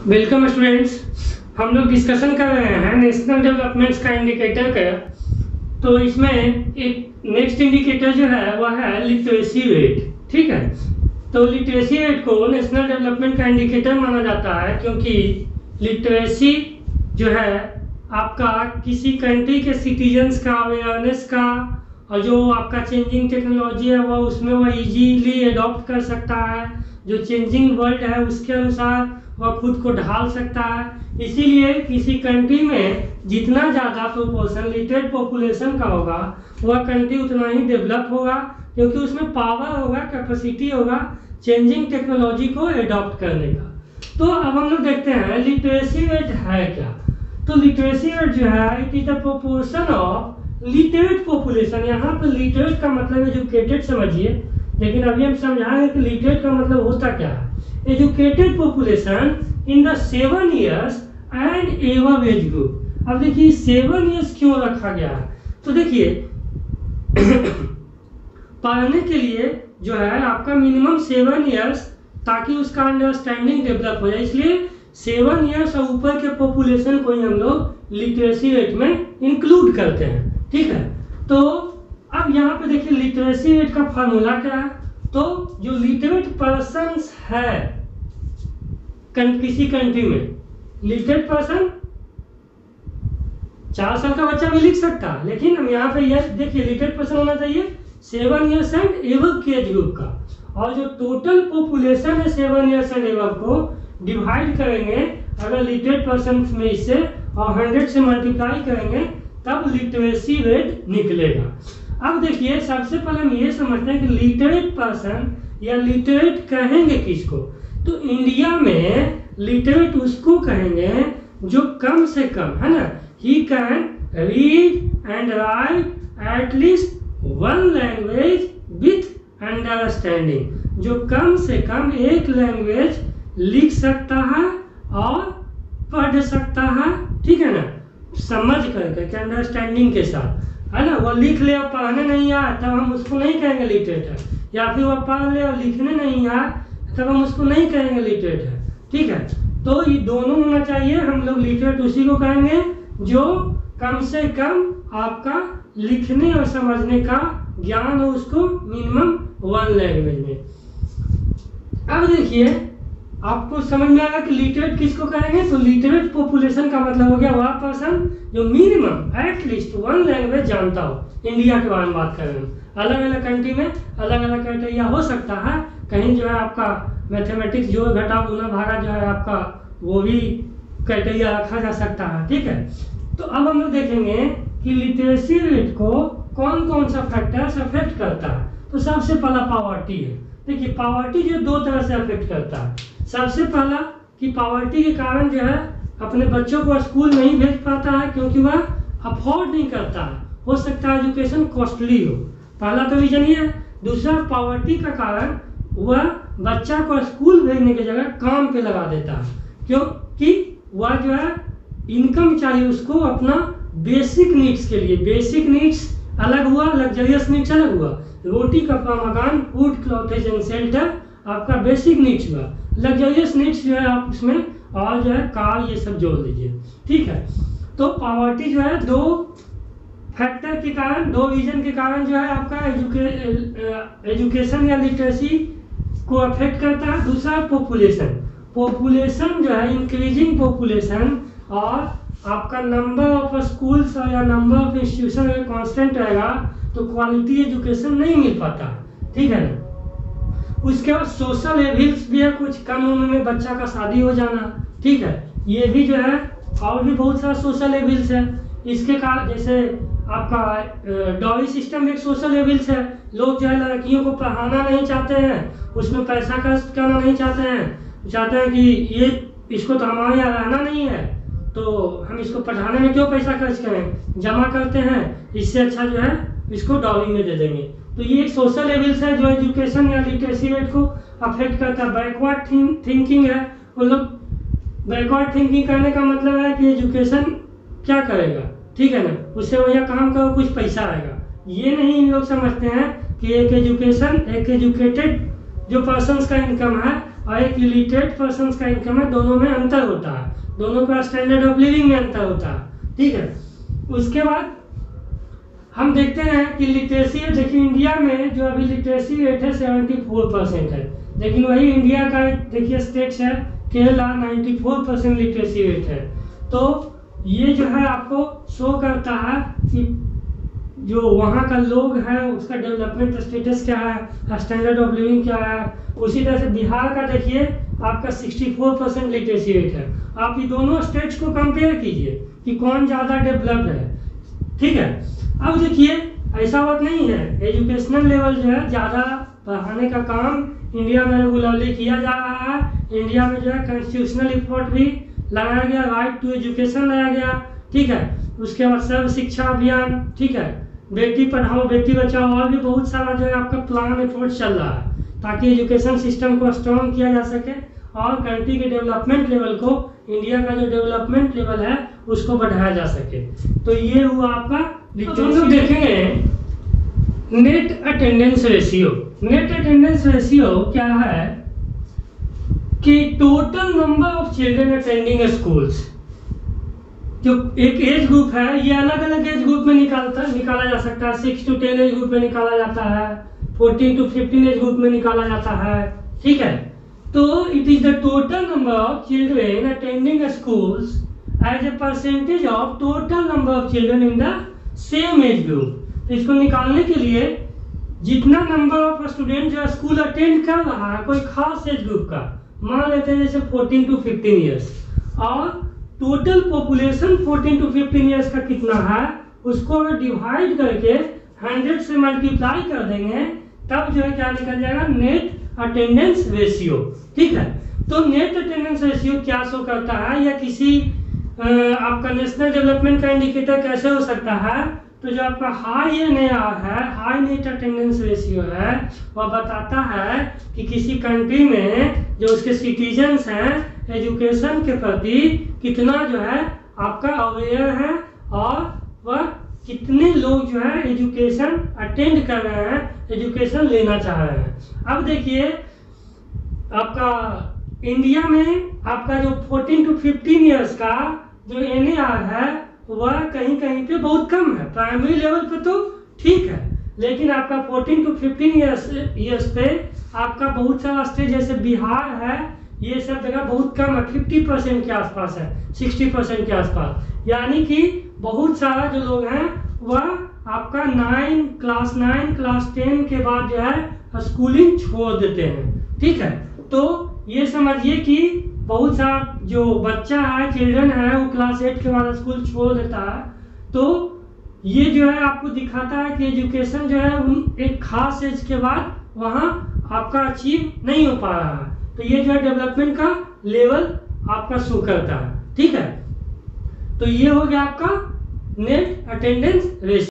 Welcome students. हम लोग discussion कर रहे हैं नेशनल डेवलपमेंट्स का इंडिकेटर का। तो इसमें एक नेक्स्ट इंडिकेटर जो है वह है लिटरेसी रेट। ठीक है, तो लिटरेसी रेट को नेशनल डेवलपमेंट का इंडिकेटर माना जाता है क्योंकि लिटरेसी जो है आपका किसी कंट्री के सिटीजन्स का अवेयरनेस का और जो आपका चेंजिंग टेक्नोलॉजी है वह उसमें वह इजीली एडॉप्ट कर सकता है। जो चेंजिंग वर्ल्ड है उसके अनुसार वह खुद को ढाल सकता है। इसीलिए किसी कंट्री में जितना ज़्यादा प्रोपोर्शन लिटरेट पॉपुलेशन का होगा वह कंट्री उतना ही डेवलप होगा, क्योंकि उसमें पावर होगा, कैपेसिटी होगा चेंजिंग टेक्नोलॉजी को एडॉप्ट करने का। तो अब हम लोग देखते हैं लिटरेसी रेट है क्या। तो लिटरेसी रेट जो है it is the proportion of literate population. यहाँ पर लिटरेट का मतलब एजुकेटेड समझिए, लेकिन अभी हम समझाएंगे कि लिटरेट का मतलब होता क्या है। Educated population in the 7 years and above age group. अब देखिए 7 years क्यों रखा गया है, तो देखिए पढ़ने के लिए जो है आपका मिनिमम 7 years, ताकि उसका अंडरस्टैंडिंग डेवलप हो जाए। इसलिए 7 years और ऊपर के पॉपुलेशन को ही हम लोग लिटरेसी रेट में इंक्लूड करते हैं। ठीक है, तो अब यहाँ पे देखिए लिटरेसी रेट का फार्मूला क्या है। तो जो लिटरेट पर्सन्स है किसी कंट्री में, लिटरेट पर्सन 4 साल का बच्चा भी लिख सकता है, लेकिन हम यहाँ पे यह देखिए लिटरेट पर्सन होना चाहिए 7 years एंड एबव के एज ग्रुप का। और जो टोटल पॉपुलेशन है 7 years एंड एबव को डिवाइड करेंगे अगर लिटरेट पर्सन में इससे और 100 से मल्टीप्लाई करेंगे तब लिटरेसी रेट निकलेगा। अब देखिए सबसे पहले हम ये समझते हैं कि लिटरेट पर्सन या लिटरेट कहेंगे किसको। तो इंडिया में लिटरेट उसको कहेंगे जो कम से कम, है ना, he can read and right at least 1 language with understanding. जो कम से कम एक लैंग्वेज लिख सकता है और पढ़ सकता है, ठीक है ना, समझ करके अंडरस्टैंडिंग के साथ, है ना। वो लिख ले और पढ़ने नहीं आए तब हम उसको नहीं कहेंगे लिटरेट है, या फिर वो पढ़ ले और लिखने नहीं आए तब हम उसको नहीं कहेंगे लिटरेट है। ठीक है, तो ये दोनों होना चाहिए। हम लोग लिटरेट उसी को कहेंगे जो कम से कम आपका लिखने और समझने का ज्ञान हो उसको मिनिमम 1 लैंग्वेज में। अब देखिए आपको समझ में आएगा कि लिटरेट किसको कहेंगे। तो लिटरेट पॉपुलेशन का मतलब हो गया वह पर्सन जो मिनिमम एटलीस्ट 1 लैंग्वेज जानता हो। इंडिया के बारे में बात कर रहे हैं, अलग अलग कंट्री में अलग अलग क्राइटेरिया हो सकता है। कहीं जो है आपका मैथमेटिक्स जो घटा गुना भागा जो है आपका वो भी क्राइटेरिया रखा जा सकता है। ठीक है, तो अब हम लोग देखेंगे कि लिटरेसी रेट को कौन कौन सा फैक्टर्स अफेक्ट करता है। तो सबसे पहला पॉवर्टी है। देखिए पॉवर्टी जो 2 तरह से अफेक्ट करता है। सबसे पहला कि पॉवर्टी के कारण जो है अपने बच्चों को स्कूल नहीं भेज पाता है क्योंकि वह अफोर्ड नहीं करता है, हो सकता है एजुकेशन कॉस्टली हो, पहला तो रीजन ये है। दूसरा पॉवर्टी का कारण वह बच्चा को स्कूल भेजने की जगह काम पे लगा देता है, क्योंकि वह जो है इनकम चाहिए उसको अपना बेसिक नीड्स के लिए। बेसिक नीड्स अलग हुआ, लग्जरियस नीड्स अलग हुआ। रोटी कपड़ा मकान फूड क्लॉथेज एंड शेल्टर आपका बेसिक नीड्स हुआ। लग्जरियस नीड्स जो है आप उसमें और जो है कार ये सब जोड़ लीजिए। ठीक है, तो पॉवर्टी जो है 2 फैक्टर के कारण, 2 रीजन के कारण जो है आपका एजुकेशन या लिटरेसी को अफेक्ट करता है। दूसरा पॉपुलेशन, पॉपुलेशन जो है इंक्रीजिंग पॉपुलेशन और आपका नंबर ऑफ स्कूल्स या नंबर ऑफ इंस्टीट्यूशन अगर कांस्टेंट रहेगा तो क्वालिटी एजुकेशन नहीं मिल पाता। ठीक है ना। उसके बाद सोशल एविल्स भी है, कुछ कम उम्र में बच्चा का शादी हो जाना। ठीक है, ये भी जो है और भी बहुत सारा सोशल एविल्स है। इसके कारण जैसे आपका डॉरी सिस्टम एक सोशल एविल्स है। लोग जो है लड़कियों को पढ़ाना नहीं चाहते हैं, उसमें पैसा खर्च करना नहीं चाहते हैं, चाहते हैं कि ये इसको तो हमारे यहाँ रहना नहीं है तो हम इसको पढ़ाने में क्यों पैसा खर्च करें, जमा करते हैं, इससे अच्छा जो है इसको डॉरी में दे देंगे। तो ये एक सोशल एविल्स है जो एजुकेशन या लिटरेसी रेट को अफेक्ट करता है। बैकवर्ड थिंकिंग है, उन लोग बैकवर्ड थिंकिंग करने का मतलब है कि एजुकेशन क्या करेगा, ठीक है ना, उससे भैया काम करो कुछ पैसा आएगा। ये नहीं इन लोग समझते हैं कि एक एजुकेशन, एक एजुकेटेड जो पर्सन का इनकम है और एक इलिटरेट पर्सन का इनकम है, दोनों में अंतर होता है, दोनों का स्टैंडर्ड ऑफ लिविंग में अंतर होता है। ठीक है, उसके बाद हम देखते हैं कि लिटरेसी, देखिए इंडिया में जो अभी लिटरेसी रेट है 74% है, लेकिन वही इंडिया का देखिए स्टेट्स है केरला 94% लिटरेसी रेट है। तो ये जो है आपको शो करता है कि जो वहाँ का लोग है उसका डेवलपमेंट स्टेटस क्या है, स्टैंडर्ड ऑफ लिविंग क्या है। उसी तरह से बिहार का देखिए आपका 64% लिटरेसी रेट है। आप ये दोनों स्टेट्स को कंपेयर कीजिए कि कौन ज़्यादा डेवलप्ड है। ठीक है, अब देखिए ऐसा बात नहीं है, एजुकेशनल लेवल जो है ज़्यादा बढ़ाने का काम इंडिया में रेगुलरली किया जा रहा है। इंडिया में जो है कॉन्स्टिट्यूशनल इफोर्ट भी लगाया गया, राइट टू एजुकेशन लाया गया। ठीक है, उसके बाद सर्व शिक्षा अभियान, ठीक है, बेटी पढ़ाओ बेटी बचाओ, और भी बहुत सारा जो है आपका प्लान एफोर्ट चल रहा है ताकि एजुकेशन सिस्टम को स्ट्रॉन्ग किया जा सके और कंट्री के डेवलपमेंट लेवल को, इंडिया का जो डेवलपमेंट लेवल है उसको बढ़ाया जा सके। तो ये हुआ आपका। तो हम लोग देखेंगे net attendance ratio. Net attendance ratio क्या है कि total number of children attending schools, जो एक एज ग्रुप है, ये अलग अलग एज ग्रुप में निकाला जा सकता है। 6 to 10 एज ग्रुप में निकाला जाता है, 14 to 15 एज ग्रुप में निकाला जाता है। ठीक है, तो it is the total number of children attending schools as a percentage of total number of children in the same age group. इसको निकालने के लिए जितना नंबर ऑफ स्टूडेंट जो स्कूल अटेंड कर रहा है कोई खास एज ग्रुप का, मान लेते हैं जैसे 14 to 15 ईयर्स, और टोटल पॉपुलेशन 14 to 15 ईयर्स का कितना है उसको डिवाइड करके 100 से मल्टीप्लाई कर देंगे, तब जो है क्या निकल जाएगा, नेट अटेंडेंस रेशियो। ठीक है, तो नेट अटेंडेंस रेशियो क्या शो करता है, या किसी आपका नेशनल डेवलपमेंट का इंडिकेटर कैसे हो सकता है, तो जो आपका हाई एनएआर है, हाई नेट अटेंडेंस रेशियो है, वह बताता है कि किसी कंट्री में जो उसके सिटीजन्स हैं एजुकेशन के प्रति कितना जो है आपका अवेयर है, और वह कितने लोग जो है एजुकेशन अटेंड कर रहे हैं, एजुकेशन लेना चाह रहे हैं। अब देखिए आपका इंडिया में आपका जो 14 to 15 ईयर्स का जो एनएआर है वह कहीं कहीं पे बहुत कम है। प्राइमरी लेवल पे तो ठीक है, लेकिन आपका 14 to 15 ईयर्स पे आपका बहुत सारा स्टेट जैसे बिहार है, ये सब जगह बहुत कम है, 50% के आसपास है, 60% के आसपास। यानी कि बहुत सारा जो लोग हैं वह आपका क्लास 9 क्लास 10 के बाद जो है स्कूलिंग छोड़ देते हैं। ठीक है, तो ये समझिए कि बहुत सारा जो बच्चा है, चिल्ड्रन है, वो क्लास 8 के बाद स्कूल छोड़ देता है। तो ये जो है आपको दिखाता है कि एजुकेशन जो है एक खास एज के बाद वहाँ आपका अचीव नहीं हो पा रहा है। तो ये जो है डेवलपमेंट का लेवल आपका शो करता है। ठीक है, तो ये हो गया आपका नेट अटेंडेंस रेशियो।